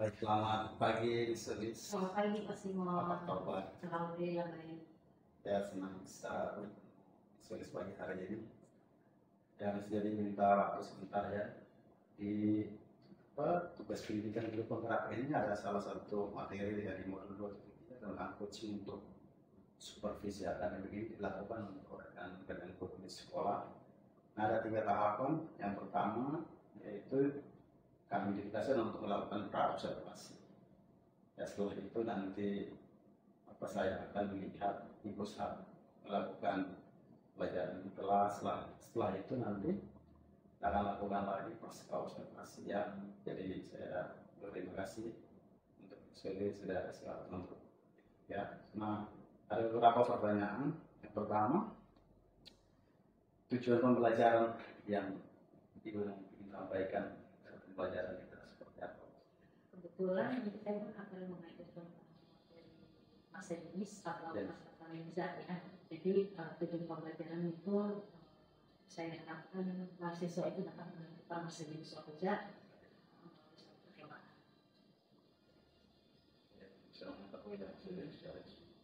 Baik, selamat pagi, Sulis. Selamat pagi, Pak Simo. Apa kabar? Alhamdulillah baik. Ya, senang bisa Sulis pagi hari ini. Dan jadi minta waktu sebentar ya. Di tugas pendidikan guru penggerak ini ada salah satu materi dari modul 2 tentang coaching untuk supervisi akademik ini dilakukan untuk rekan-rekan guru di sekolah. Nah, ada 3 tahapan. Yang pertama yaitu kami ditugaskan untuk melakukan pra-observasi. Ya, setelah itu nanti saya akan melihat berusaha melakukan pelajaran di kelas. Setelah itu nanti akan lakukan lagi proses observasi ya. Jadi saya berterima kasih untuk sudah siap untuk ya. Nah, ada beberapa pertanyaan. Yang pertama, tujuan pembelajaran yang Ibu ingin sampaikan pelajaran kita seperti apa? Kebetulan saya akan mengajarkan masa jenis atau masa Reza ya. Jadi tujuan pembelajaran itu saya harapkan mahasiswa itu dapat menentukan masa jenis Reza.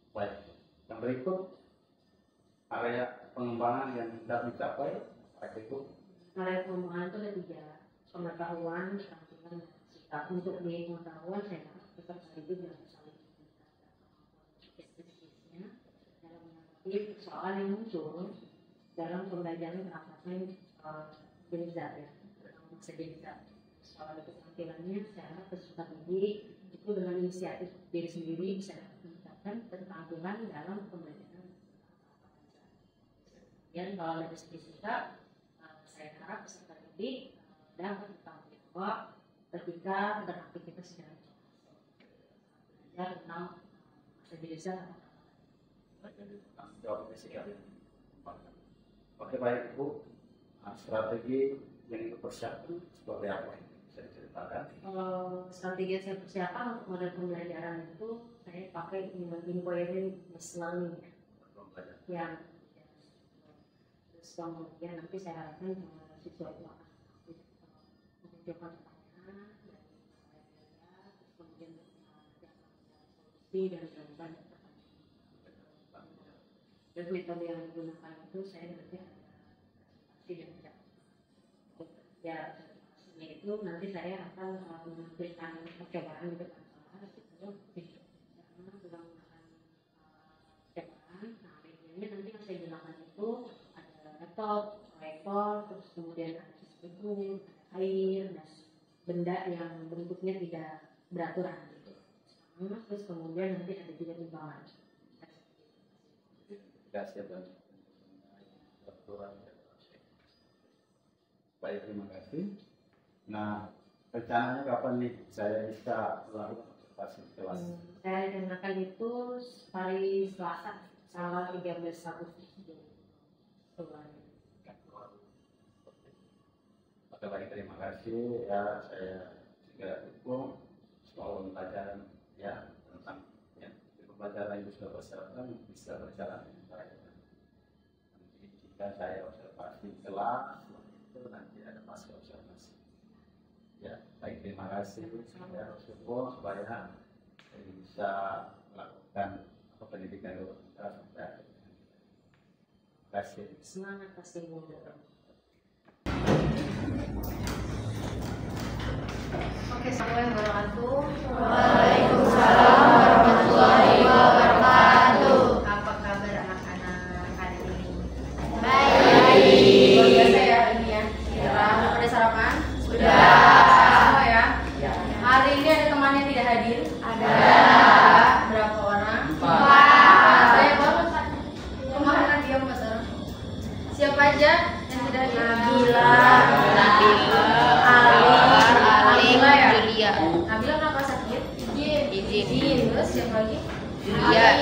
Baik, yang berikut area pengembangan yang tidak dicapai itu. Area pengembangan itu ada 3: pengetahuan, keterampilan, dan sikap. Untuk di pengetahuan saya tetap itu dalam saling spesifisnya dalam menanggapi soal yang muncul dalam pembelajaran penerapan Reza ya, masa Reza. Soal keterampilannya saya harap peserta didik itu dengan inisiatif diri sendiri bisa meningkatkan keterampilan dalam pembelajaran. Dan kalau dari segi sikap, saya harap peserta didik dapat bertanggung jawab ketika beraktivitas secara belajar tentang masa Reza. Jawab sikap. Oke, baik Bu. Strategi yang dipersiapkan seperti apa? Bisa diceritakan? Strategi yang saya persiapkan untuk model pembelajaran itu saya pakai inquiry based learning ya. Terus kemudian nanti saya harapkan siswa itu akan menunjukkan pertanyaan dan terus kemudian solusi dan jawaban pertanyaan. Dan metode yang digunakan itu saya nanti ada presentasi dan ya, yaitu nanti saya akan memberikan percobaan di depan kelas itu dengan menggunakan percobaan. Nah, medianya nanti yang saya gunakan itu ada laptop, proyektor, terus kemudian ada sistem air dan benda yang bentuknya tidak beraturan gitu. Terus kemudian nanti ada juga timbangan. Baik, terima kasih. Nah, rencananya kapan nih saya bisa melakukan observasi kelas? Saya rencanakan itu hari Selasa, tanggal 13 Agustus. Oke, baik, terima kasih ya. Saya juga dukung soal pembelajaran ya tentang ya pembelajaran itu sudah persiapan bisa berjalan dengan baik. Nanti jika saya observasi kelas itu nanti ada fase observasi. Ya, baik, terima kasih. Saya bersyukur supaya bisa melakukan pendidikan itu sampai akhir. Terima kasih. Semangat pasti mudah. Oke, assalamualaikum warahmatullahi wabarakatuh. Waalaikumsalam warahmatullahi wabarakatuh. Apa kabar anak-anak hari ini? Baik. Luar biasa ya ini ya. Sudah pada sarapan? Sudah. Semua ya? Hari ini ada teman yang tidak hadir? Ada. Berapa orang? 4. Saya banget. Kemana dia Mas? Siapa aja yang tidak hadir? Nabila, Nabila ya? Julia, Nabila kenapa sakit? Izin, Terus siapa lagi? Julia,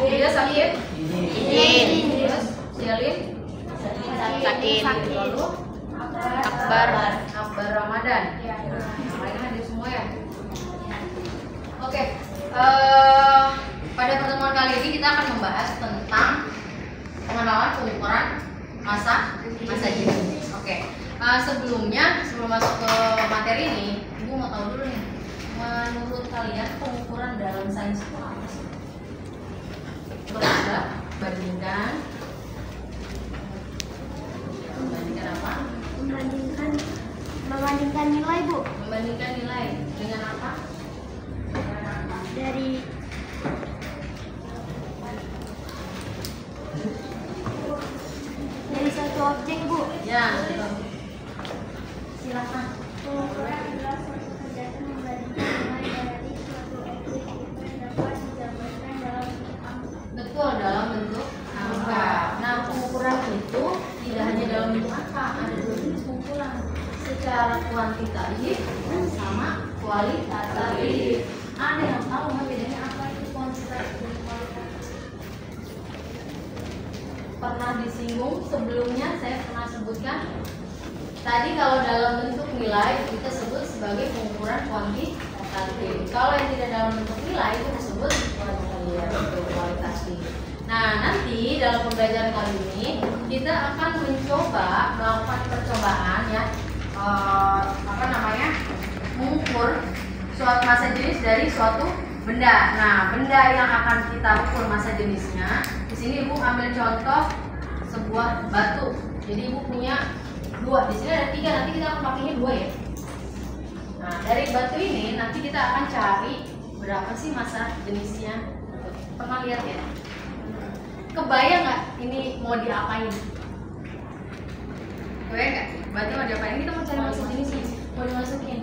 Julia sakit? Izin, Terus Sialin? sakit, Lalu? Akbar, Ramadan. Yang lainnya hadir semua ya? Oke, pada pertemuan kali ini kita akan membahas tentang pengenalan pengukuran masa jenis. Oke. Sebelum masuk ke materi ini, Ibu mau tahu dulu nih, menurut kalian pengukuran dalam sains itu apa sih? Coba bandingkan apa? Membandingkan nilai, Bu. Membandingkan nilai dengan apa? Dari satu objek, Bu. Ya, silakan. Pengukuran adalah suatu kegiatan membandingkan nilai dari suatu objek itu yang dapat digambarkan dalam bentuk angka. Betul, dalam bentuk angka. Nah, pengukuran itu tidak hanya dalam bentuk angka, ada dua jenis pengukuran. Secara kuantitatif sama kualitatif. Ada yang tahu nggak bedanya apa itu kuantitatif dan kualitatif? Pernah disinggung sebelumnya, saya pernah sebutkan. Tadi kalau dalam bentuk nilai kita sebut sebagai pengukuran kuantitatif. Kalau yang tidak dalam bentuk nilai itu disebut kualitatif. Nah, nanti dalam pembelajaran kali ini kita akan mencoba melakukan percobaan ya, mengukur suatu massa jenis dari suatu benda. Nah, benda yang akan kita ukur massa jenisnya, di sini Ibu ambil contoh sebuah batu. Jadi Ibu punya dua, di sini ada tiga, nanti kita akan pakainya dua ya. Nah, dari batu ini nanti kita akan cari berapa sih massa jenisnya. Pernah lihat ya? Kebayang nggak ini mau diapain? Kebayang nggak? Berarti mau diapain? Kita mau cari massa jenisnya, mau dimasukin.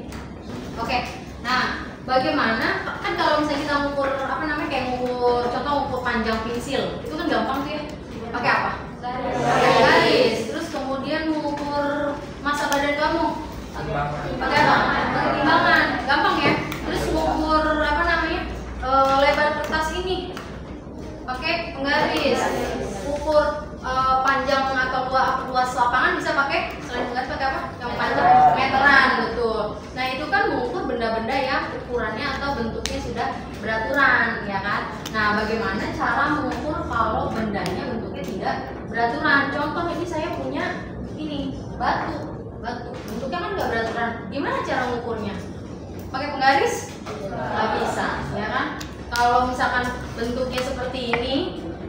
Oke. Nah, bagaimana? Kan kalau misalnya kita ngukur kayak ngukur, contoh ngukur panjang pensil, itu kan gampang tuh ya. Pakai apa? Pakai garis. Terus kemudian mengukur massa badan kamu pakai apa? Pakai timbangan. Gampang ya. Terus mengukur lebar kertas ini pakai penggaris. Ukur panjang atau luas lapangan bisa pakai, selain penggaris pakai apa? Yang panjang meteran, betul. Nah, itu kan mengukur benda-benda yang ukurannya atau bentuknya sudah beraturan, ya kan? Nah, bagaimana cara mengukur kalau bendanya bentuknya tidak beraturan? Contoh ini saya punya ini batu, bentuknya kan nggak beraturan. Gimana cara mengukurnya? Pakai penggaris? Nggak bisa, ya kan? Kalau misalkan bentuknya seperti ini,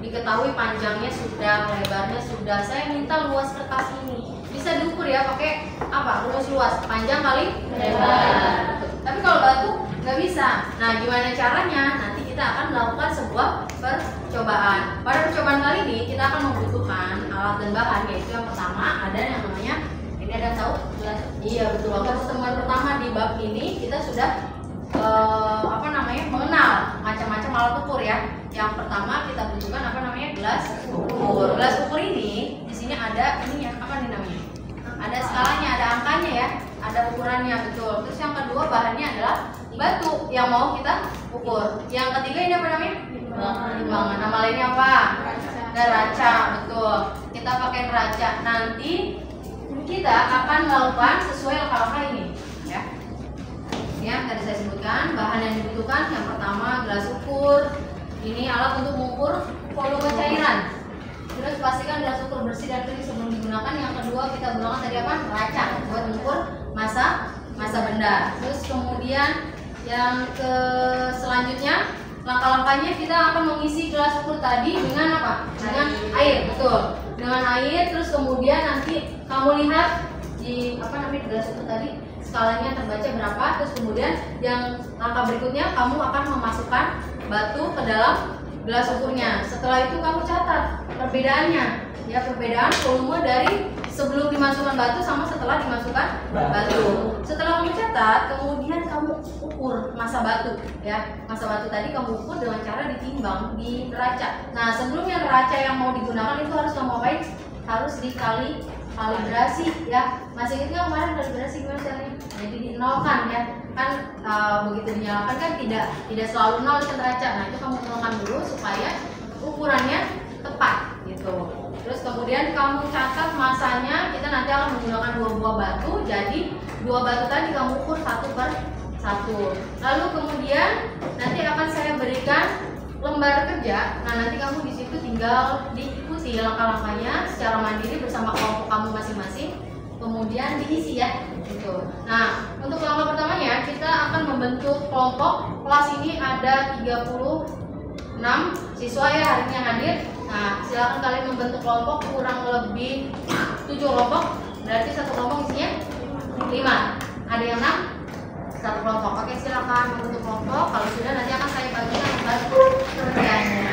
diketahui panjangnya sudah, lebarnya sudah. Saya minta luas kertas ini, bisa diukur ya pakai apa? Rumus luas, panjang kali lebar. Tapi kalau batu nggak bisa. Nah, gimana caranya? Nanti kita akan melakukan sebuah percobaan. Pada percobaan kali ini kita akan membutuhkan alat dan bahan, yaitu yang pertama ada yang namanya, ini ada yang tahu? Iya betul. Waktu pertemuan pertama di bab ini kita sudah mengenal macam-macam alat ukur ya. Yang pertama kita butuhkan gelas ukur. Gelas ukur ini di sini ada ininya, namanya? Ada skalanya, ada angkanya ya, ada ukurannya, betul. Terus yang kedua bahannya adalah batu yang mau kita ukur. Yang ketiga ini apa namanya? Timbangan. Nama lainnya apa? Neraca, betul. Kita pakai neraca. Nanti kita akan melakukan sesuai langkah-langkah ini ya. Ya, tadi saya sebutkan bahan yang dibutuhkan. Yang pertama gelas ukur. Ini alat untuk mengukur volume cairan. Terus pastikan gelas ukur bersih dan kering sebelum digunakan. Yang kedua kita gunakan tadi apa? Neraca buat mengukur massa benda. Terus kemudian yang selanjutnya langkah-langkahnya kita akan mengisi gelas ukur tadi dengan apa? Dengan air, betul. Dengan air. Terus kemudian nanti kamu lihat di gelas ukur tadi skalanya terbaca berapa. Terus kemudian yang langkah berikutnya kamu akan memasukkan batu ke dalam gelas ukurnya. Setelah itu kamu catat perbedaannya ya, perbedaan volume dari sebelum dimasukkan batu sama setelah dimasukkan batu. Setelah kamu catat, kemudian kamu ukur massa batu ya. Massa batu tadi kamu ukur dengan cara ditimbang di neraca. Nah, sebelumnya neraca yang mau digunakan itu harus kamu apain? Harus kalibrasi ya. Masih itu yang kemarin kalibrasi gimana caranya? Jadi dinolkan ya. Kan begitu dinyalakan kan tidak selalu nol ke neraca. Nah, itu kamu nolkan dulu supaya ukurannya tepat gitu. Terus kemudian kamu catat masanya. Kita nanti akan menggunakan 2 buah batu. Jadi 2 batu tadi kamu ukur 1 per 1. Lalu kemudian nanti akan saya berikan lembar kerja. Nah, nanti kamu di situ tinggal diikuti langkah-langkahnya secara mandiri bersama kelompok kamu masing-masing. kemudian diisi ya. Gitu. Nah, untuk langkah pertamanya kita akan membentuk kelompok. Kelas ini ada 36 siswa ya hari ini yang hadir. Nah, silakan kalian membentuk kelompok kurang lebih 7 kelompok. Berarti satu kelompok isinya 5. Ada yang 6? Satu kelompok. Oke, silakan membentuk kelompok. Kalau sudah nanti akan saya bagikan membantu kerjanya.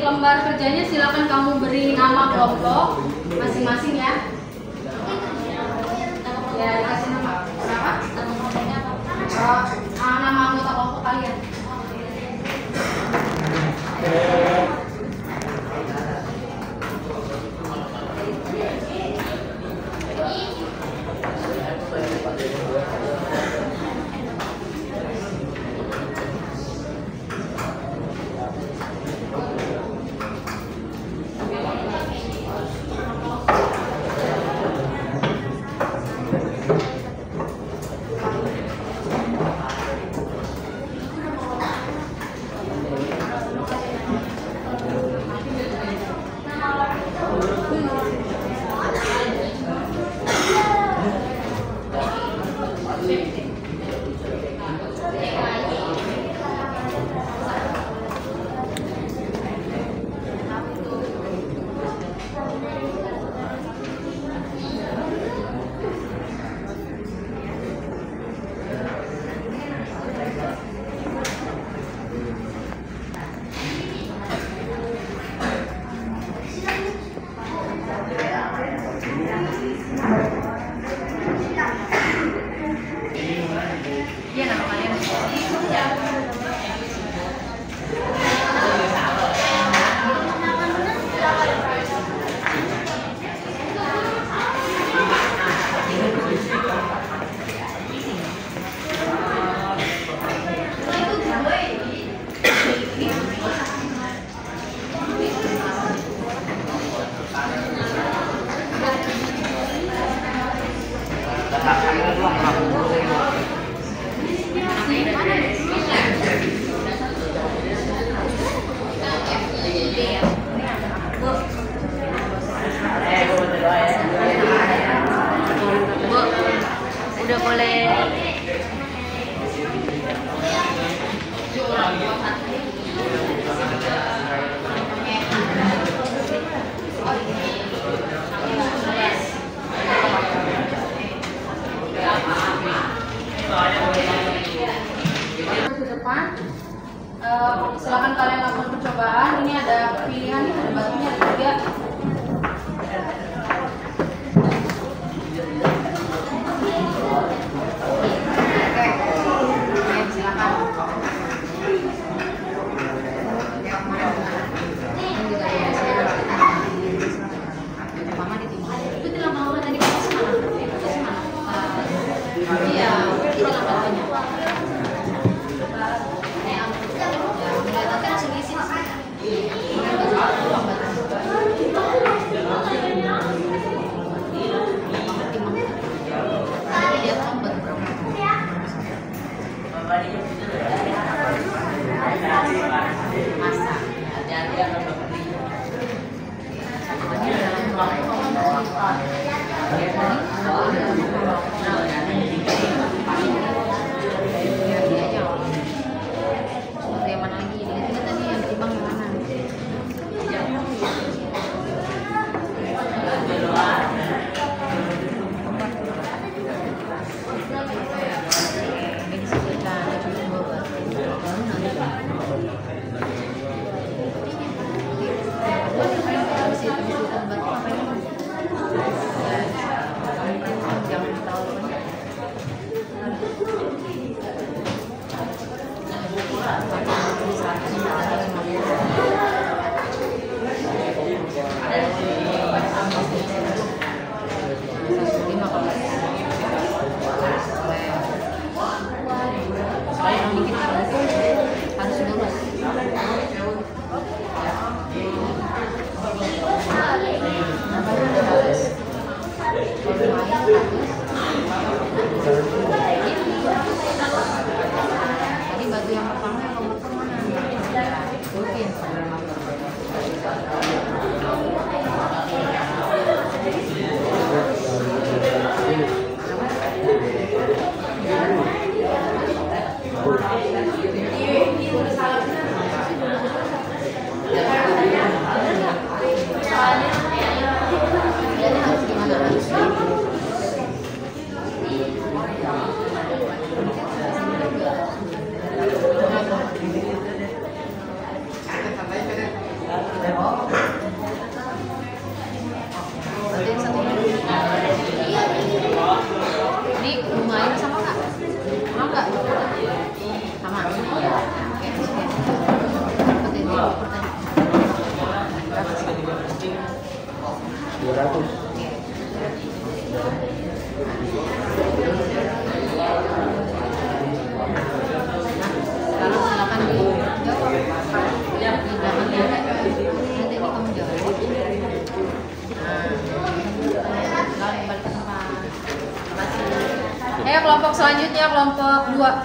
Lembar kerjanya silakan kamu beri nama kelompok masing-masing ya. Ya, kasih nama berapa? Nama anggota kelompok kalian. Iya, nama kalian. Udah boleh. Ke depan, silakan kalian lakukan percobaan. Ini ada pilihan nih, ada batunya ada 3. Sekarang silakan dijawab. Nanti kamu jawab. Balik ke tempat. Ayo kelompok selanjutnya, kelompok 2.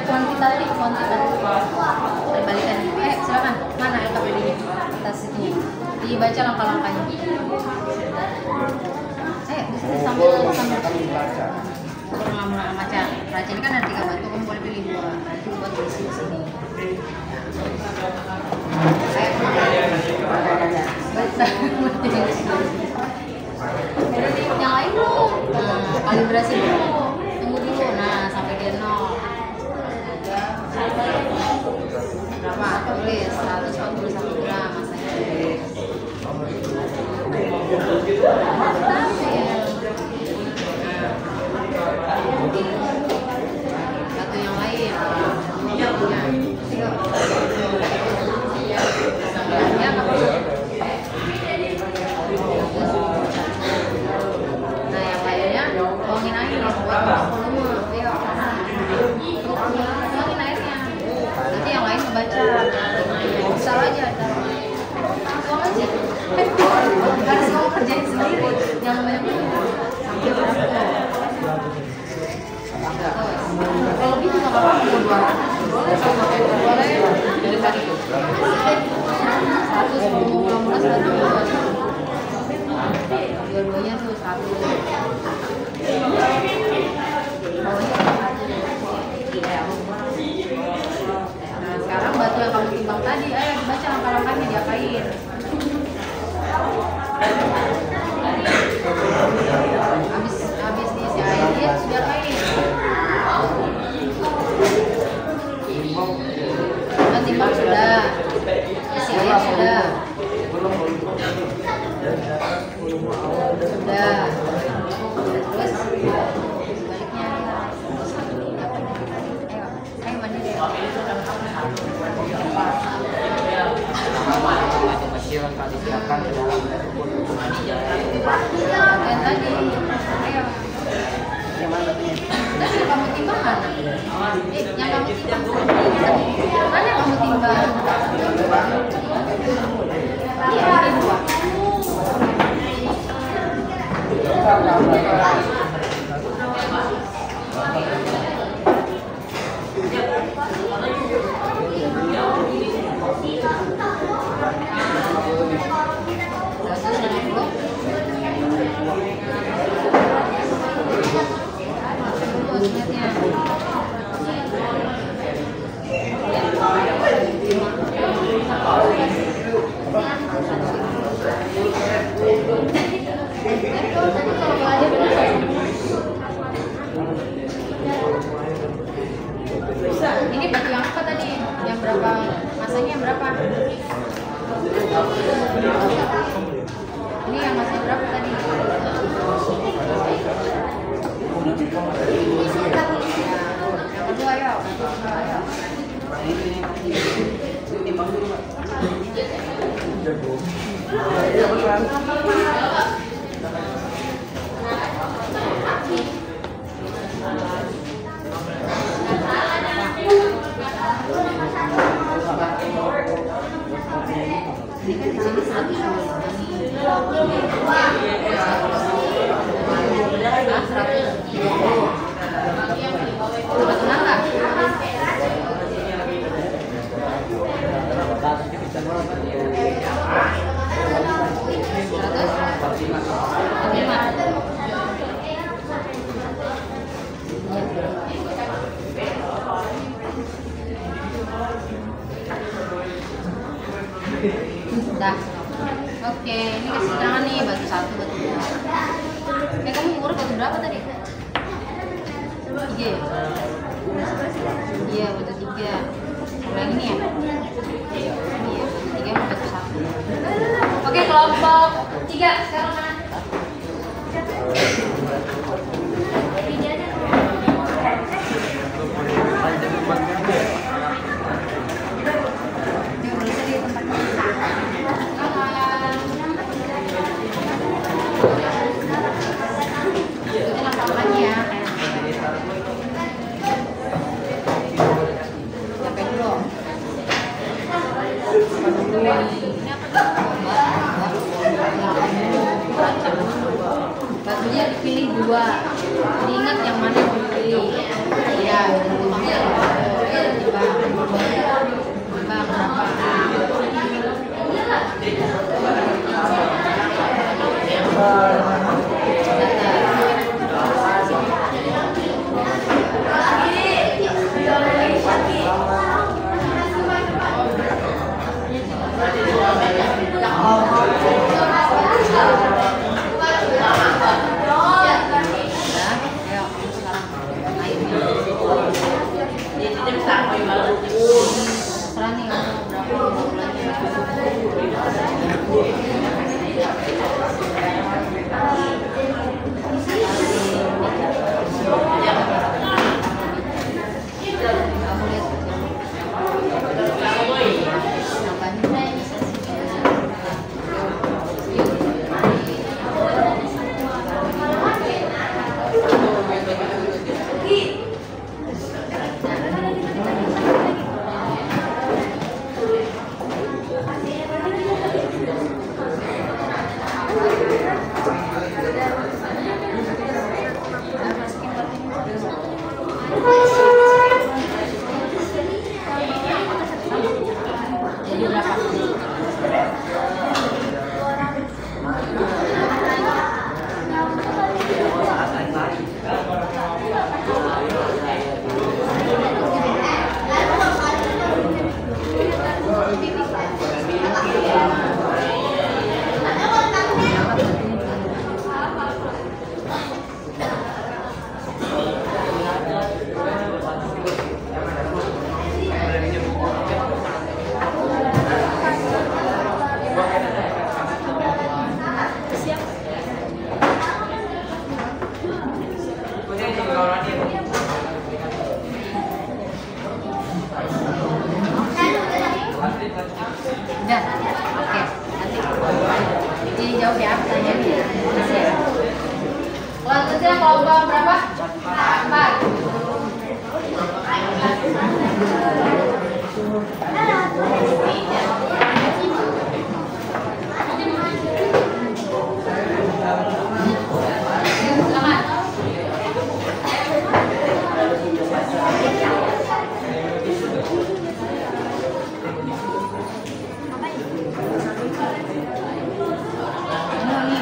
Kuantitas. Balikan. Silakan. Mana LKPD-nya? Atas sini. Dibaca langkah-langkahnya. Di sini sambil mulai baca. Baca ini kan ada 3 batu, kamu boleh pilih 2. Nanti buat di sini. Yang lain dulu. Kalibrasi dulu. Tunggu dulu. Nah, sampai dia 0. Berapa? Tulis 141 gram masanya. Satu yang lain. Nah, yang lainnya tuangin air buat volume. Tuangin airnya. Nanti yang lain kebaca. Besar aja. Tuang aja. Harus kamu kerjain sendiri. Jangan banyak-banyak. Sampai berapa? Kalau lebih juga nggak apa-apa. Boleh sampai boleh dari tadi 115 dua-duanya tuh 1. Nah, sekarang batu yang kamu timbang tadi, ayo dibaca langkah-langkahnya, diapain? Habis diisi air, diapain? Timbang sudah, isi air sudah. Terus sebaliknya ayo mandi deh. Kecil akan disiapkan ke dalam Dan tadi, ayo. Tadi kamu timbang mana? Yang kamu timbang mana yang kamu timbang? Iya, ada 2. Ini batu yang apa tadi? Yang berapa? Masanya yang berapa? Ini yang masanya berapa tadi? Yang kedua ya. Ini kan di sini 100. Udah tenang nggak? Dah. Jangan nih batu 1, batu 2. Kamu urut batu berapa tadi? 3 ya? Iya, batu 3. Yang ini ya? Iya, batu 3 sama batu 1. Oke, kelompok 3 sekarang mana? Batunya dipilih 2. Diingat yang mana yang dipilih. Ya, itu maksudnya. Bang, berapa? Udah, oke. Nanti jawab ya pertanyaannya. Selanjutnya kelompok berapa? 4.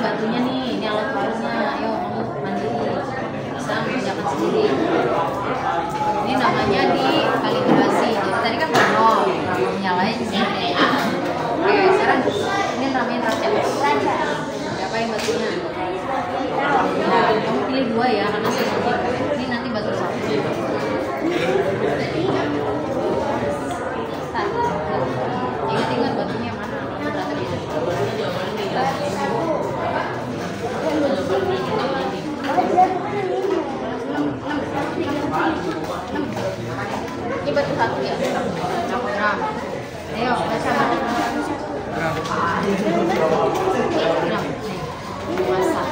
Batunya nih, ini alat parunya. Ayo kamu mandiri, bisa mengerjakan sendiri. Ini namanya di kalibrasi. Jadi tadi kan nol, nyalain sendiri. Oke, sekarang ini namanya raja. Siapain batunya? Nah, kamu pilih 2 ya, karena sensitif. Ini nanti batu 1. Ingat batunya mana? Kamu berarti bisa. Ini batu 1 ya? Nah, ayo baca. Masak.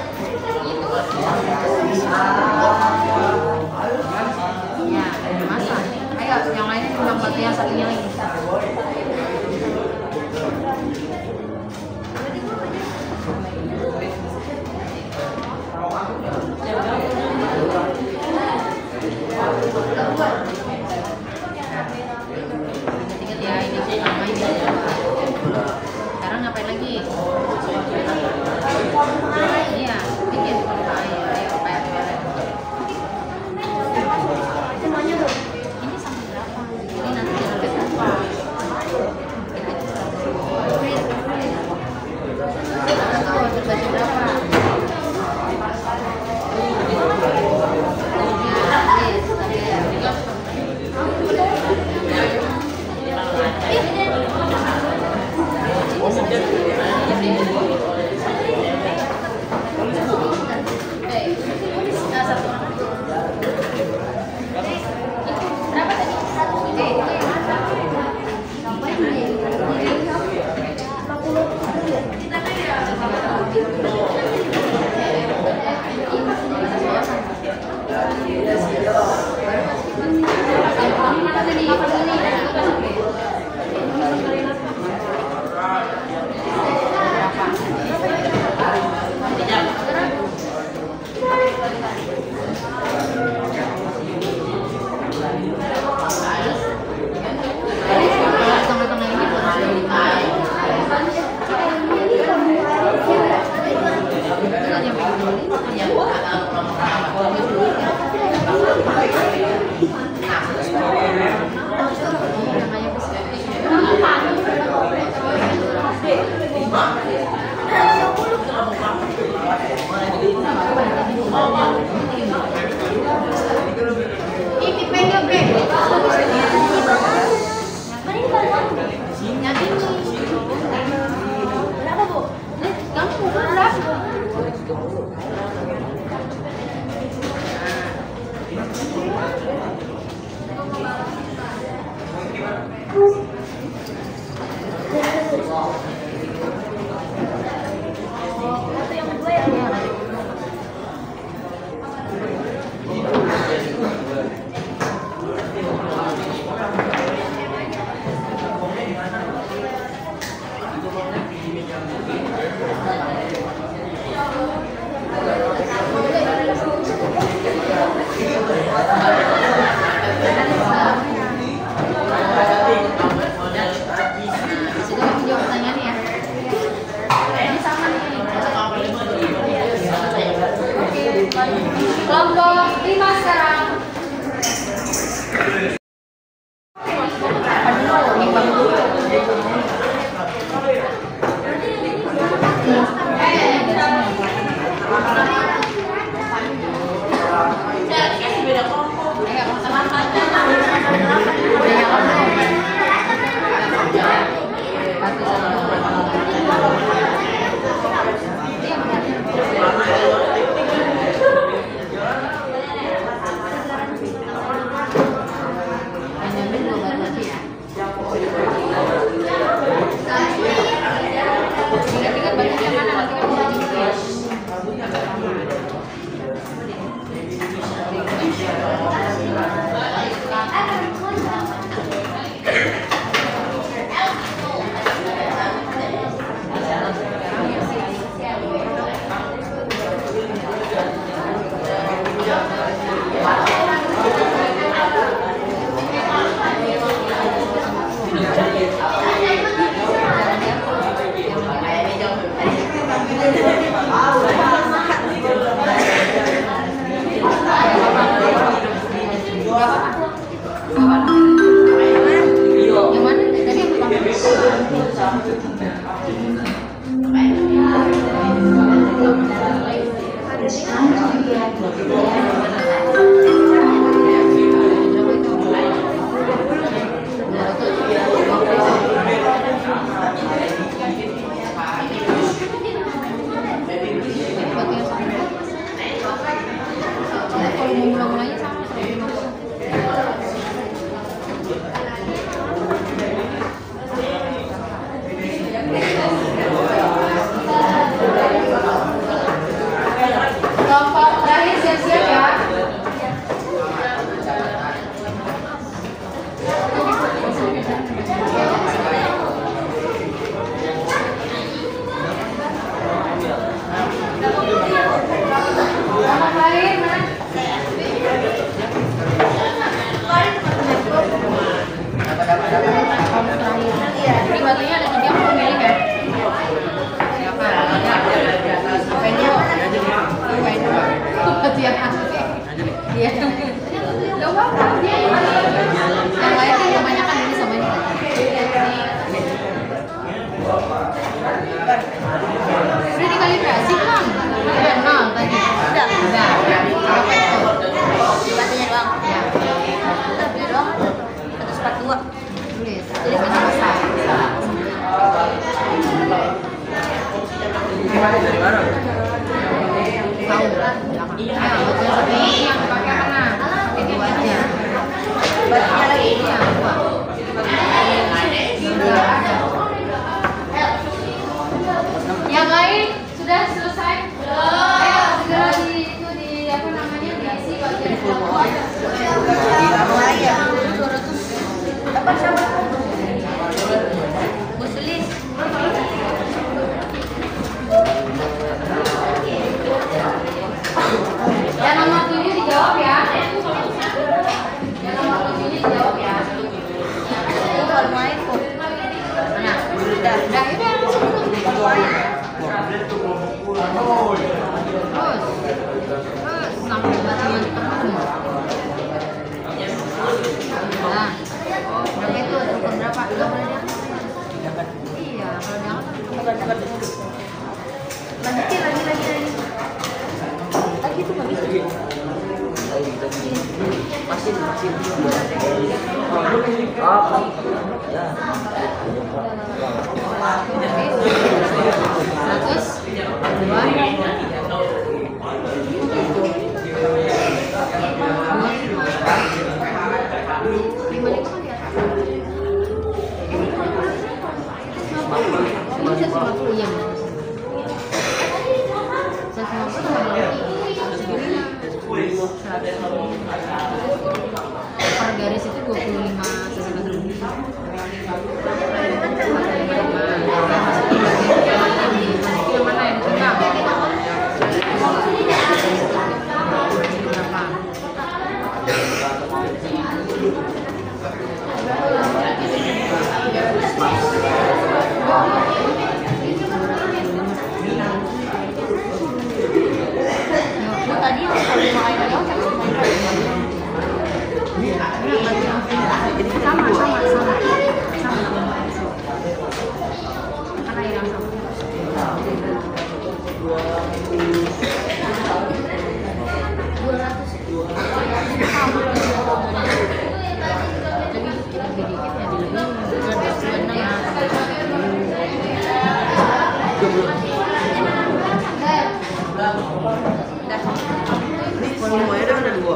Ini pendek bre. Yang ini. Berapa bu? Kamu umur berapa? Kelompok 5 sekarang. Kelompok terakhir siap-siap ya. Kelompok lain mana? Ini batunya ada 3 pemilik ya? Siapa? Iya. Iya. Gak apa-apa. Yang lain kan kebanyakan ini sama ini. Udah dikalibrasi kan? Udah nol tadi. Udah. Berapa itu? Batunya doang. Ya. Batunya doang. 142. Tulis. Jadi kita selesai. Dari mana? Tahu. Iya, betul ini yang pakai mana? Ini aja. Batunya lagi ini yang apa? Yang lain sudah selesai? Ayo segera di itu di apa namanya diisi bagian bawah. Apa siapa? Bu Sulis. Yang nomor 7 dijawab ya. Yang nomor 7 dijawab ya. Itu baru main kok. Mana? Udah itu yang baru main. Terus sampai batuan teman. Nah, berapa itu? Rukun berapa? Enggak boleh diangkat. Iya, kalau diangkat. Lanjutin lagi. Lagi itu Per garis itu 25 cm. Yang mana yang tengah? Tadi yang paling main sama karena yang Volumenya ada 2.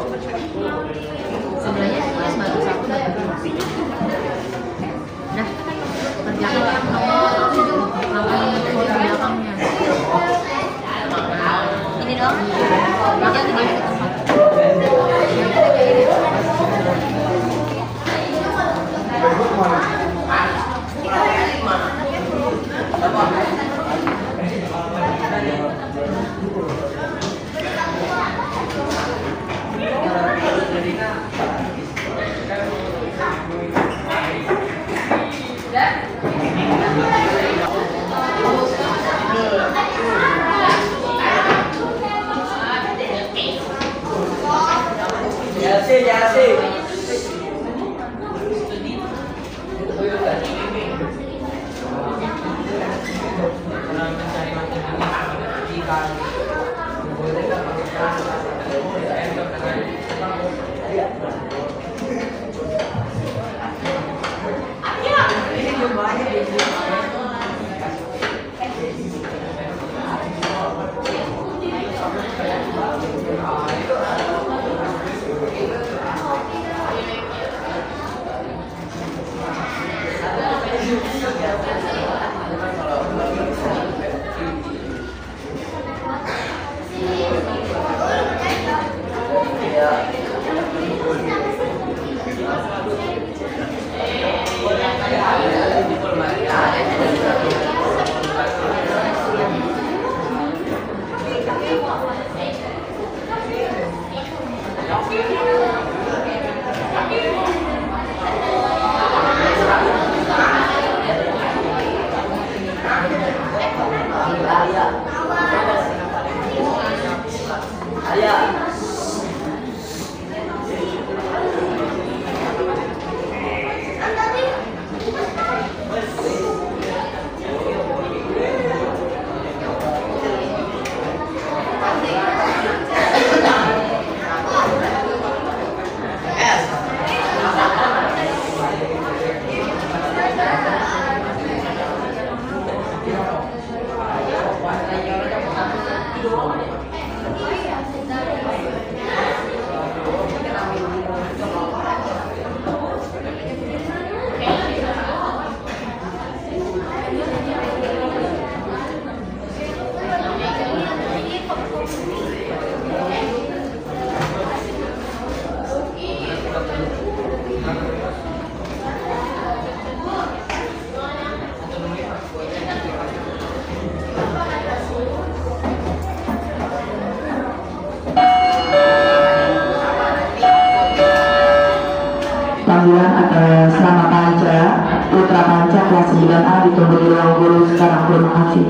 sebenarnya tulis baru satu. Nah, kerjakan yang nomor 7 belakangnya. Ini doang. Jangan dimana ke tempat. Jasi. Panggilan atas nama Panca, Putra Panca kelas 9A ditunggu di ruang guru sekarang. Terima kasih.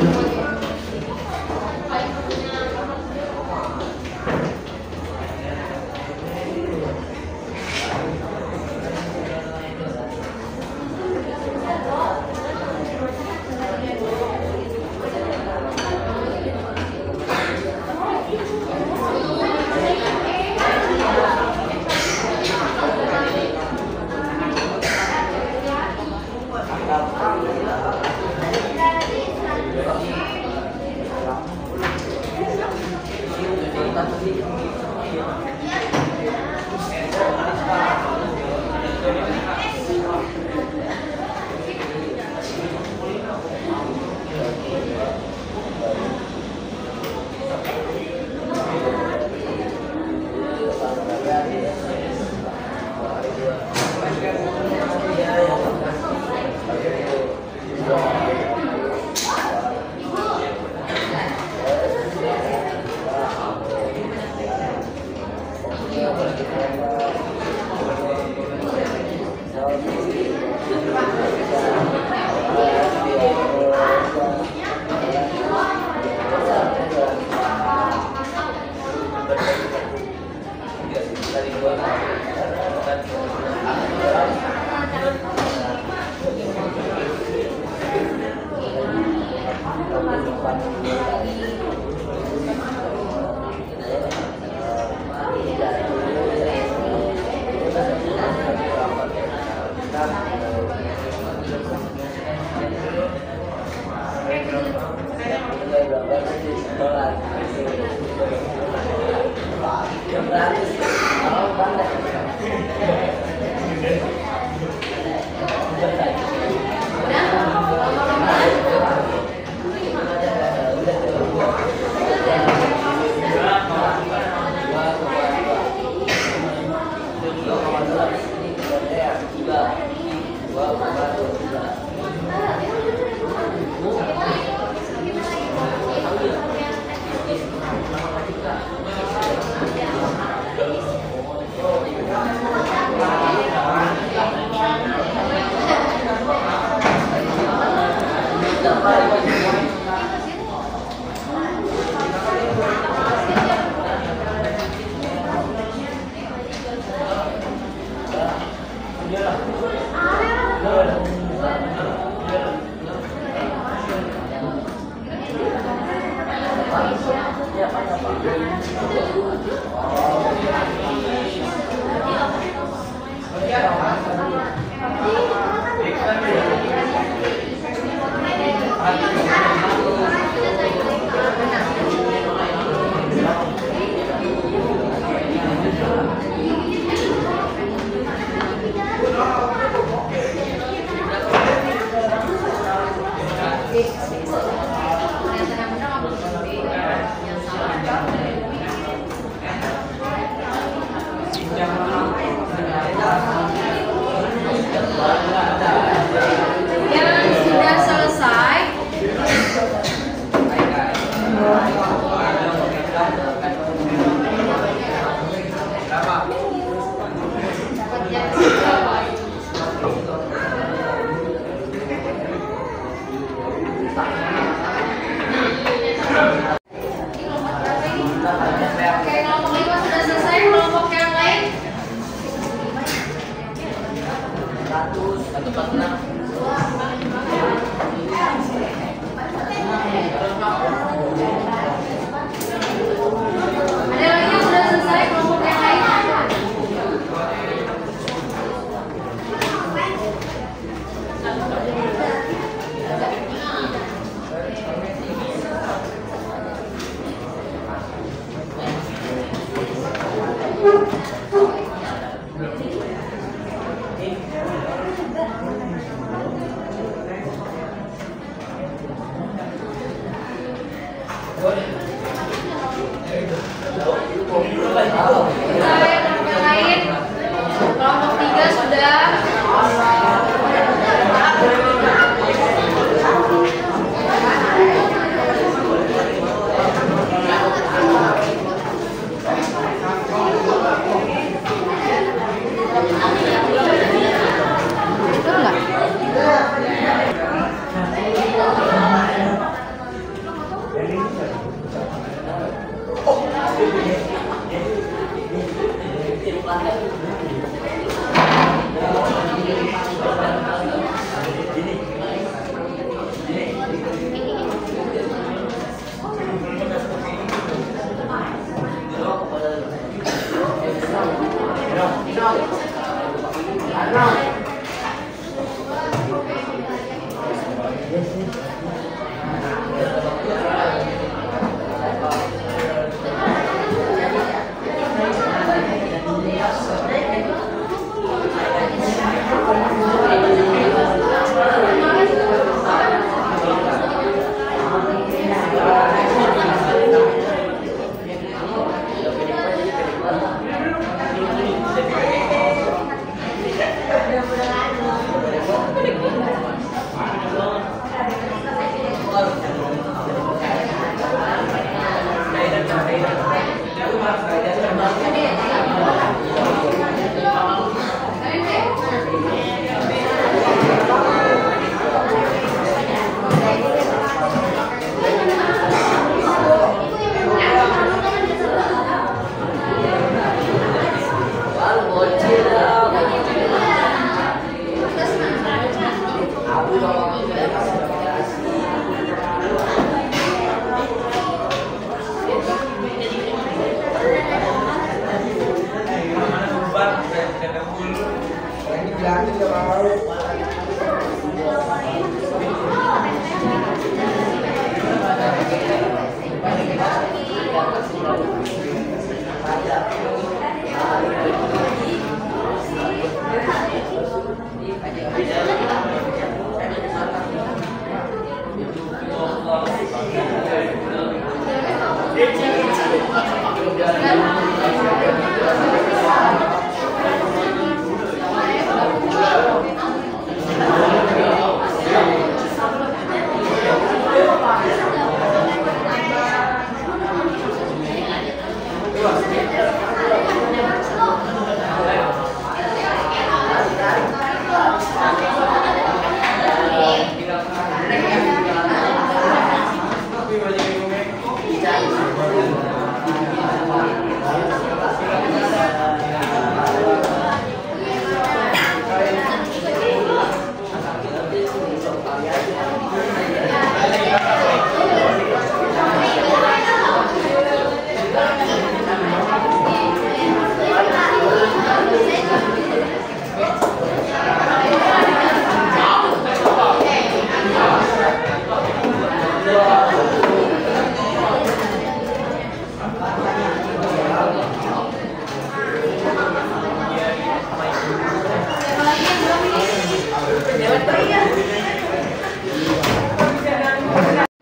Yang sudah selesai. Oke, kelompok 5 sudah selesai. Kelompok yang lain. 146. Ada lagi yang sudah selesai kelompok yang lain? Yang lain, kelompok 3 sudah.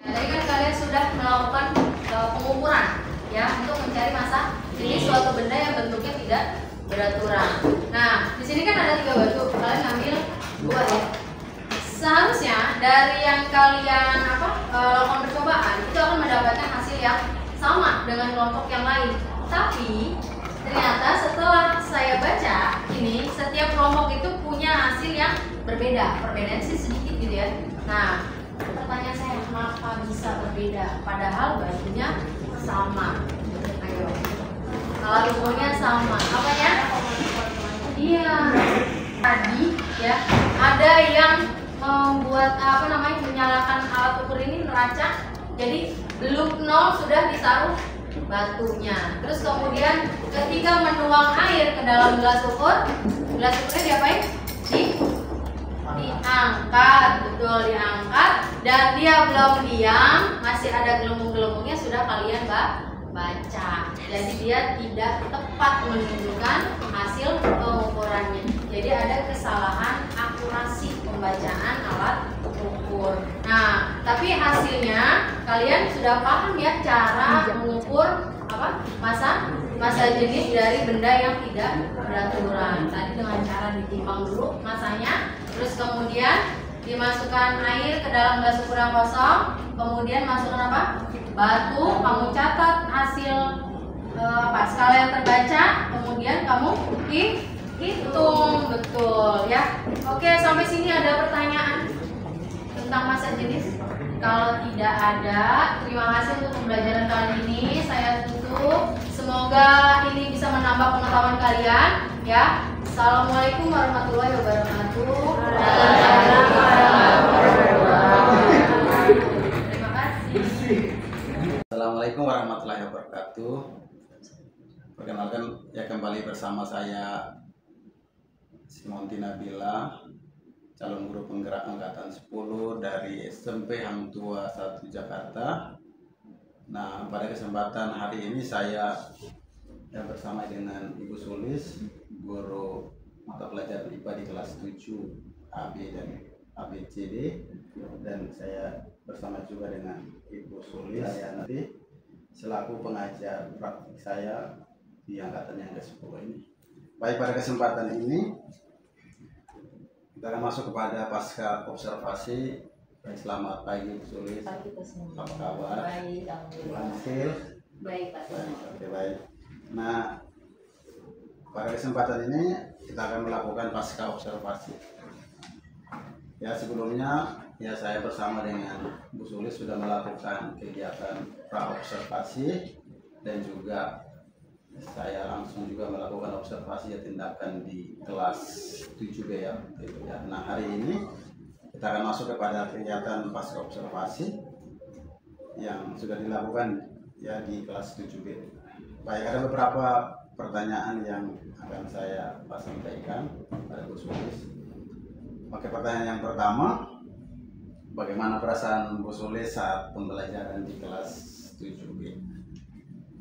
Tadi kan kalian sudah melakukan pengukuran ya untuk mencari massa jenis suatu benda yang bentuknya tidak beraturan. Nah, di sini kan ada 3 batu, kalian ambil 2 ya. Seharusnya dari yang kalian lakukan percobaan itu akan mendapatkan hasil yang sama dengan kelompok yang lain. Tapi ternyata setelah saya baca ini setiap kelompok itu punya hasil yang berbeda. Perbedaan sih sedikit gitu ya. Nah, pertanyaan saya, kenapa bisa berbeda padahal batunya sama? Ayo, alat ukurnya sama. Apa ya? Iya. Tadi ya ada yang membuat menyalakan alat ukur ini neraca. Jadi belum 0 sudah ditaruh batunya. Terus kemudian ketika menuang air ke dalam gelas ukurnya diapain? Diangkat, betul, diangkat, dan dia belum diam, masih ada gelembung-gelembungnya, sudah kalian baca. Jadi dia tidak tepat menunjukkan hasil pengukurannya. Jadi ada kesalahan akurasi pembacaan alat ukur. Nah, tapi hasilnya kalian sudah paham ya cara mengukur massa jenis dari benda yang tidak beraturan. Tadi dengan cara ditimbang dulu massanya, terus kemudian dimasukkan air ke dalam gelas ukur yang kosong, kemudian masukkan batu, kamu catat hasil skala yang terbaca, kemudian kamu hitung, betul ya. Oke, sampai sini ada pertanyaan tentang massa jenis? Kalau tidak ada, terima kasih untuk pembelajaran kali ini. Saya tutup. Semoga ini bisa menambah pengetahuan kalian ya. Assalamualaikum warahmatullahi wabarakatuh. Terima kasih. Assalamualaikum warahmatullahi wabarakatuh. Perkenalkan ya, kembali bersama saya Simonti Nabila, calon guru penggerak angkatan 10 dari SMP Hang Tua 1 Jakarta. Nah, pada kesempatan hari ini saya bersama dengan Ibu Sulis, guru mata pelajaran IPA di kelas 7 AB dan ABCD, dan saya bersama juga dengan Ibu Sulis. Saya nanti selaku pengajar praktik saya di angkatan yang ke-10 ini. Baik, pada kesempatan ini kita akan masuk kepada pasca observasi. Selamat pagi Bu Sulis. Apa kabar? Baik, Lansil. baik Pak. Oke, baik. Nah, pada kesempatan ini kita akan melakukan pasca observasi. Ya, sebelumnya ya saya bersama dengan Bu Sulis sudah melakukan kegiatan pra observasi, dan juga saya langsung juga melakukan observasi ya, tindakan di kelas 7B ya. Nah, hari ini kita akan masuk kepada kegiatan pasca observasi yang sudah dilakukan ya di kelas 7B. Baik, ada beberapa pertanyaan yang akan saya sampaikan pada Bu Sulis. Oke, pertanyaan yang pertama, bagaimana perasaan Bu Sulis saat pembelajaran di kelas 7B?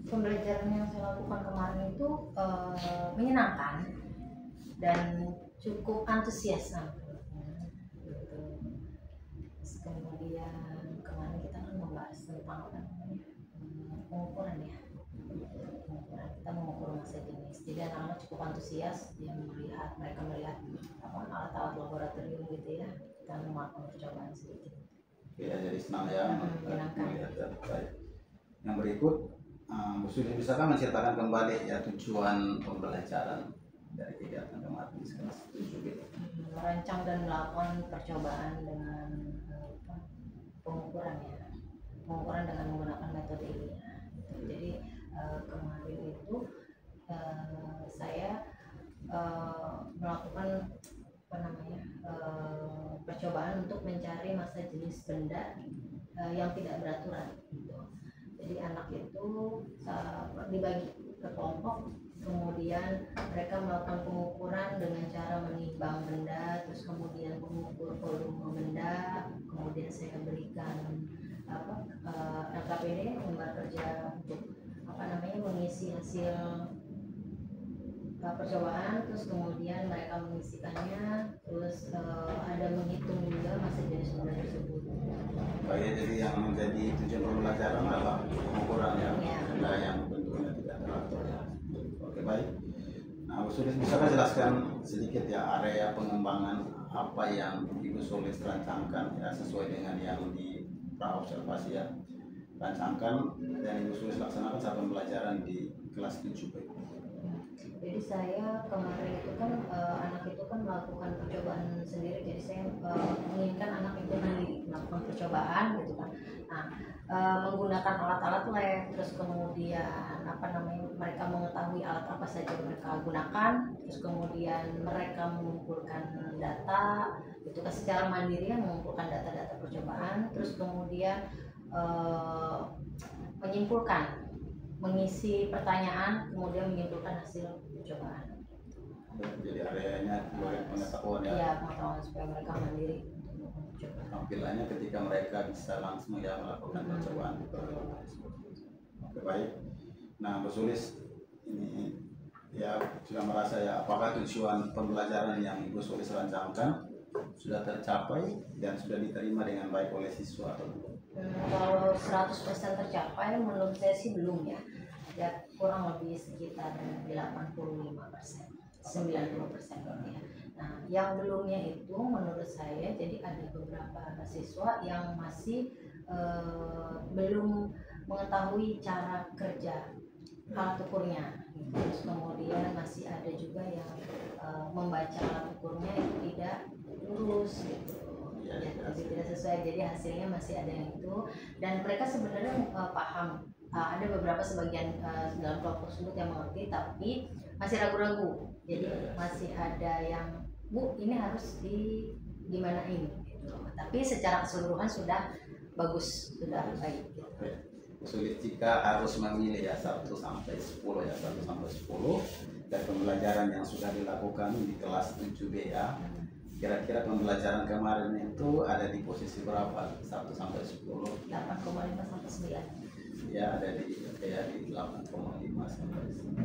Pembelajaran yang saya lakukan kemarin itu menyenangkan dan cukup antusias. Kemudian kemarin kita kan membahas tentang pengukuran ya. Pengukuran, kita mengukur massa jenis. Jadi anak-anak cukup antusias dia mereka melihat alat-alat laboratorium gitu ya. Kita melakukan percobaan sedikit. Ya, jadi senang ya menyenangkan. melihat ya. Baik. Yang berikut, Bu Sudi bisakah menceritakan kembali ya tujuan pembelajaran dari kegiatan kemarin di kelas 7B? Merancang dan melakukan percobaan dengan pengukuran ya, pengukuran dengan menggunakan metode ini. Jadi kemarin itu saya melakukan percobaan untuk mencari massa jenis benda yang tidak beraturan. Gitu. Jadi anak itu dibagi ke kelompok, kemudian mereka melakukan pengukuran dengan cara menimbang benda, terus kemudian mengukur volume benda, kemudian saya berikan LKPD, lembar kerja untuk mengisi hasil percobaan, terus kemudian mereka mengisikannya, terus ada menghitung juga massa jenis benda tersebut. Baik, jadi yang menjadi tujuan pembelajaran adalah pengukuran ya, benda yang bentuknya tidak teratur ya. Oke, baik. Nah, Bu Sulis bisakah jelaskan sedikit ya area pengembangan apa yang Ibu Sulis rancangkan ya sesuai dengan yang di praobservasi ya, rancangkan dan Ibu Sulis laksanakan saat pembelajaran di kelas 7B. Jadi saya kemarin itu kan anak itu kan melakukan percobaan sendiri, jadi saya menginginkan anak itu sendiri melakukan percobaan gitu kan. Nah, menggunakan alat-alat lab, terus kemudian mereka mengetahui alat apa saja yang mereka gunakan, terus kemudian mereka mengumpulkan data itu kan secara mandiri, mengumpulkan data-data percobaan, terus kemudian menyimpulkan, mengisi pertanyaan, kemudian menyimpulkan hasil percobaan. Jadi areanya juga pengetahuan ya. Iya, pengetahuan supaya mereka mandiri untuk mencoba. Tampilannya ketika mereka bisa langsung ya melakukan percobaan. Oke, baik. Nah, Bu Sulis ini ya sudah merasa ya apakah tujuan pembelajaran yang Ibu Sulis rancangkan sudah tercapai dan sudah diterima dengan baik oleh siswa atau belum? Kalau 100% tercapai menurut saya sih belum ya. Ya kurang lebih sekitar 85%, 90% ya. Nah, yang belumnya itu menurut saya jadi ada beberapa siswa yang masih belum mengetahui cara kerja alat ukurnya. Terus kemudian masih ada juga yang membaca alat ukurnya itu tidak lurus gitu. Ya, jadi tidak sesuai, jadi hasilnya masih ada yang itu, dan mereka sebenarnya paham. Ada beberapa sebagian dalam kelompok tersebut yang mengerti tapi masih ragu-ragu, jadi masih ada yang Bu ini harus gimanain gitu. Tapi secara keseluruhan sudah bagus, sudah baik gitu. Sulit jika harus memilih ya 1 sampai 10 ya, 1 sampai 10 dari pembelajaran yang sudah dilakukan di kelas 7B ya. Kira-kira pembelajaran kemarin itu ada di posisi berapa? 1 sampai 10? 8,5 sampai 9. Ya, ada di 8,5 sampai 9.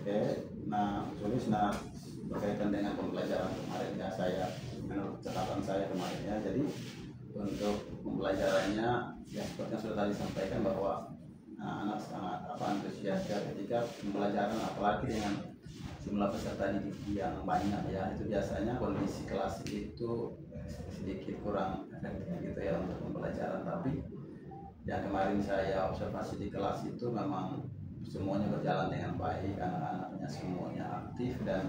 Oke, nah Sulis, berkaitan dengan pembelajaran kemarin ya, saya menurut catatan saya kemarin ya, jadi untuk pembelajarannya ya seperti yang sudah tadi sampaikan bahwa anak sangat antusias ya ketika pembelajaran, apalagi dengan jumlah peserta didik yang banyak ya, itu biasanya kondisi kelas itu sedikit kurang efektif gitu ya untuk pembelajaran. Tapi yang kemarin saya observasi di kelas itu memang semuanya berjalan dengan baik, anak-anaknya semuanya aktif, dan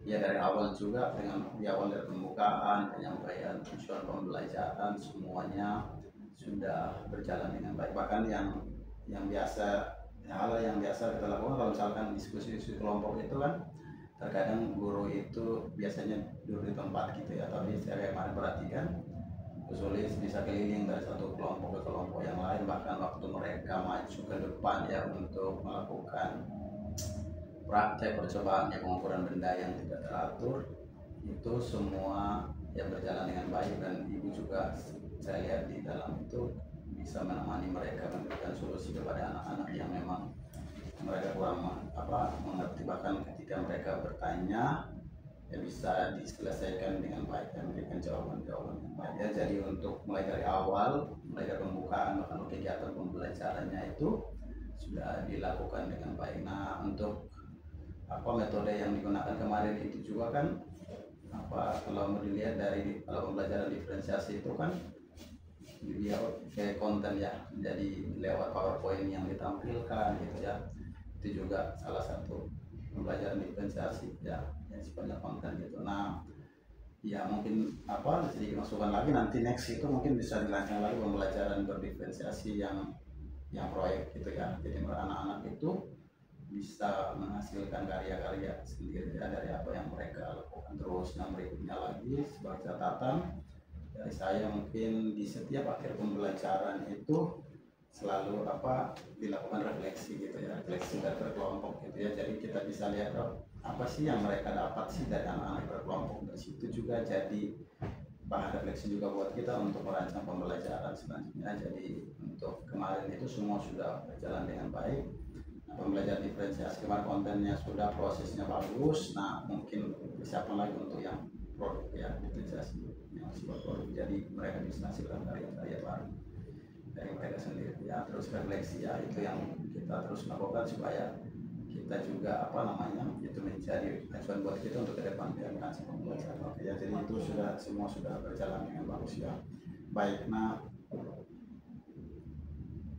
ya dari awal juga di awal dari pembukaan, penyampaian tujuan pembelajaran semuanya sudah berjalan dengan baik. Bahkan yang biasa, hal yang biasa kita lakukan kalau misalkan diskusi kelompok itu kan terkadang guru itu biasanya duduk di tempat gitu ya, tapi saya kemarin perhatikan Sulis bisa keliling dari satu kelompok ke kelompok yang lain, bahkan waktu mereka maju ke depan ya untuk melakukan praktek percobaan ya pengukuran benda yang tidak teratur, itu semua yang berjalan dengan baik, dan ibu juga saya lihat di dalam itu bisa menemani mereka memberikan solusi kepada anak-anak yang memang mereka kurang mengerti. Bahkan ketika mereka bertanya ya bisa diselesaikan dengan baik dan memberikan jawaban-jawaban yang baik ya. Jadi untuk mulai dari awal, mulai dari pembukaan bahkan kegiatan pembelajarannya itu sudah dilakukan dengan baik. Nah untuk metode yang digunakan kemarin itu juga kan kalau mau dilihat dari kalau pembelajaran diferensiasi itu kan dia kayak konten ya, jadi lewat PowerPoint yang ditampilkan gitu ya, itu juga salah satu pembelajaran diferensiasi ya, yang sifatnya konten gitu. Nah ya mungkin sedikit masukan lagi nanti next itu mungkin bisa dilanjutkan lagi pembelajaran berdiferensiasi yang proyek gitu ya. Jadi anak-anak itu bisa menghasilkan karya-karya sendiri ya, dari apa yang mereka lakukan. Terus yang berikutnya lagi sebagai catatan dari saya, mungkin di setiap akhir pembelajaran itu selalu dilakukan refleksi gitu ya, refleksi dari berkelompok gitu ya. Jadi kita bisa lihat apa sih yang mereka dapat sih dari anak-anak berkelompok. Dari situ juga jadi bahan refleksi juga buat kita untuk merancang pembelajaran selanjutnya. Jadi untuk kemarin itu semua sudah berjalan dengan baik. Pembelajaran diferensiasi kemarin kontennya sudah, prosesnya bagus. Nah mungkin persiapan lagi untuk yang produk ya, diferensiasi yang sebuah produk. Jadi mereka bisa hasilkan karya-karya baru dari mereka sendiri ya. Terus refleksi ya, itu yang kita terus lakukan supaya kita juga itu menjadi acuan buat kita untuk ke depan ya, merancang pembelajaran. Oke ya, jadi itu semua sudah berjalan dengan bagus ya. Baik, nah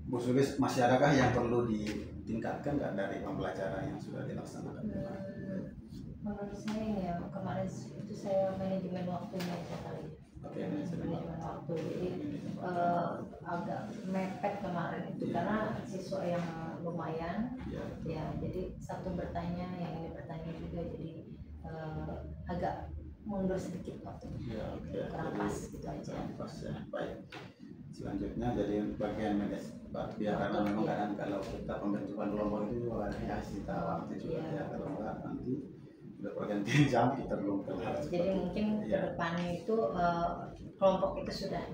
Bu Sulis, masih adakah yang perlu ditingkatkan nggak dari pembelajaran yang sudah dilaksanakan? Menurut saya ya kemarin itu saya manajemen waktunya aja kali. Oke, manajemen waktu. Jadi agak mepet kemarin itu karena siswa yang lumayan ya, jadi satu bertanya, yang ini bertanya juga, jadi agak mundur sedikit waktunya. Kurang pas gitu aja. Pas ya, baik. Selanjutnya jadi bagian biar karena memang kadang kalau kita pembentukan kelompok itu juga ada kita waktu juga ya, kalau enggak nanti udah pergantian jam kita belum kelar. Jadi mungkin ke depannya itu kelompok itu sudah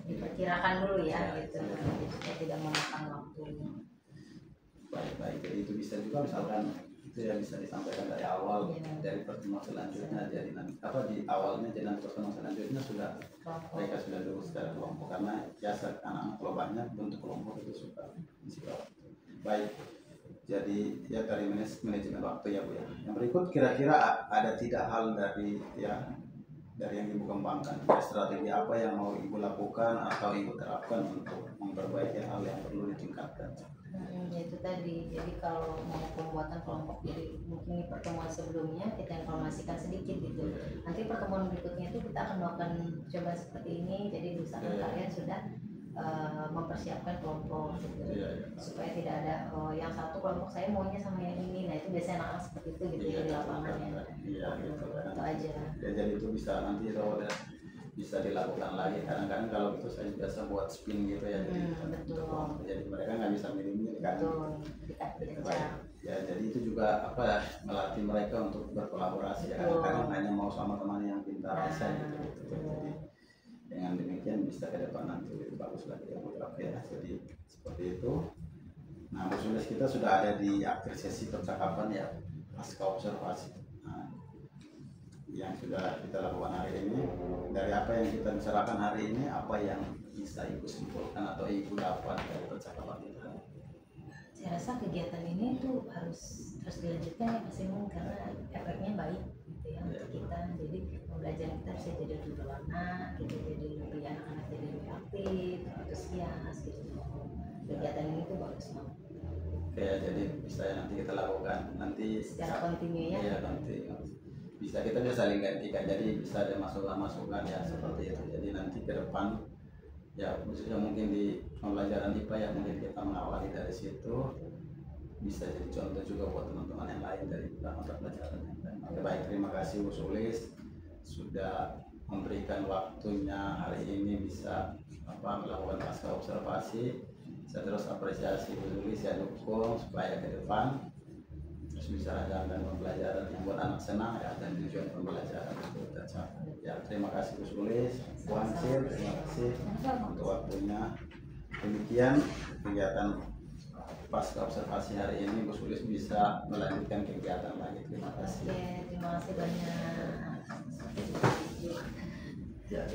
diperkirakan dulu ya gitu, supaya tidak memakan waktu. Baik, jadi itu bisa juga misalkan itu ya bisa disampaikan dari awal dari pertemuan selanjutnya. Jadi nanti di awalnya, jadi nanti pertemuan selanjutnya sudah mereka sudah dulu secara kelompok, karena biasa anak-anak kalau banyak bentuk kelompok itu suka. Baik, jadi ya dari manajemen waktu ya Bu ya. Yang berikut kira-kira ada tidak hal dari yang Ibu kembangkan, strategi apa yang mau Ibu lakukan atau Ibu terapkan untuk memperbaiki hal yang perlu ditingkatkan? Itu tadi, jadi kalau mau pembuatan kelompok, jadi mungkin di pertemuan sebelumnya kita informasikan sedikit gitu. Nanti pertemuan berikutnya itu kita akan melakukan coba seperti ini, jadi usahakan kalian sudah mempersiapkan kelompok gitu, supaya tidak ada yang satu kelompok saya maunya sama yang ini. Nah itu biasanya anak-anak seperti itu gitu ya di lapangannya. Itu aja. Ya, jadi itu bisa nanti bisa dilakukan lagi. Kadang-kadang kalau itu saya biasa buat spin gitu ya, jadi mereka nggak bisa milih-milih kan. Ya jadi itu juga melatih mereka untuk berkolaborasi ya. Kadang-kadang hanya mau sama teman yang pintar aja gitu. Jadi dengan demikian bisa ke depan nanti lebih bagus lagi ya. Oke ya, jadi seperti itu. Nah Bu Sulis, kita sudah ada di akhir sesi percakapan ya, pasca observasi. Nah, yang sudah kita lakukan hari ini, dari apa yang kita bicarakan hari ini, apa yang bisa Ibu simpulkan atau Ibu dapat dari percakapan kita? Saya rasa kegiatan ini tuh harus terus dilanjutkan ya Pak Simon, karena efeknya baik gitu ya untuk kita. Jadi pembelajaran kita bisa jadi lebih berwarna gitu, jadi lebih anak-anak jadi lebih aktif, antusias gitu. Kegiatan ini tuh bagus banget. Oke, jadi bisa nanti kita lakukan nanti secara kontinu ya. Iya, nanti bisa kita bisa saling gantikan, jadi bisa ada masukan-masukan ya seperti itu. Jadi nanti ke depan ya khususnya mungkin di pembelajaran IPA ya, mungkin kita mengawali dari situ, bisa jadi contoh juga buat teman-teman yang lain dari mata pelajaran yang lain. Oke, baik, terima kasih Bu Sulis sudah memberikan waktunya hari ini bisa melakukan pasca observasi. Saya terus apresiasi Bu Sulis, saya dukung supaya ke depan terus bisa jalankan pembelajaran yang buat anak senang ya, dan tujuan pembelajaran itu tercapai. Ya, terima kasih Bu Sulis, Bu Hansil, terima kasih untuk waktunya. Demikian kegiatan pasca observasi hari ini Bu Sulis bisa melanjutkan kegiatan lagi. Terima kasih. Oke, terima kasih banyak. Ya.